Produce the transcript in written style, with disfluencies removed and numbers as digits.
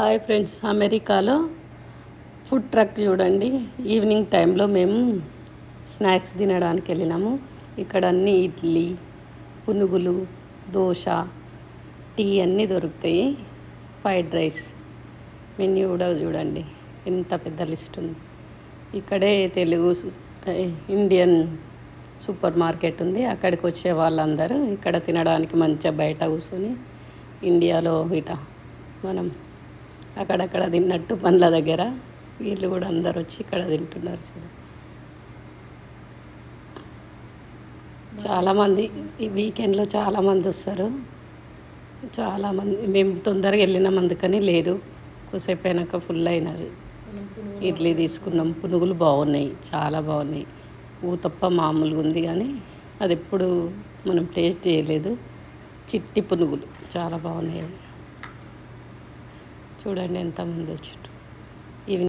Hi friends, అమెరికాలో food truck చూడండి. Evening టైంలో మేము స్నాక్స్ తినడానికి వెళ్ళినాము. ఇక్కడ అన్ని ఇడ్లీ, పునుగులు, దోశ, టీ అన్నీ దొరుకుతాయి. ఫ్రైడ్ రైస్ మెన్యూ కూడా చూడండి, ఎంత పెద్ద లిస్ట్ ఉంది. ఇక్కడే ఇండియన్ సూపర్ మార్కెట్ ఉంది. అక్కడికి వచ్చే వాళ్ళందరూ ఇక్కడ తినడానికి మంచిగా బయట కూర్చొని, ఇండియాలో మనం అక్కడక్కడ తిన్నట్టు పండ్ల దగ్గర వీళ్ళు కూడా అందరు వచ్చి ఇక్కడ తింటున్నారు. చాలామంది ఈ వీకెండ్లో చాలామంది వస్తారు. చాలామంది మేము తొందరగా వెళ్ళినాం, అందుకని లేరు. కొద్దిసేపు అయినాక ఫుల్ అయినారు. ఇడ్లీ తీసుకున్నాం. పునుగులు బాగున్నాయి, చాలా బాగున్నాయి. ఊతప్ప మామూలుగా ఉంది, కానీ అది ఎప్పుడు మనం టేస్ట్ చేయలేదు. చిట్టి పునుగులు చాలా బాగున్నాయి. చూడండి ఎంతమంది వచ్చిండ్రు.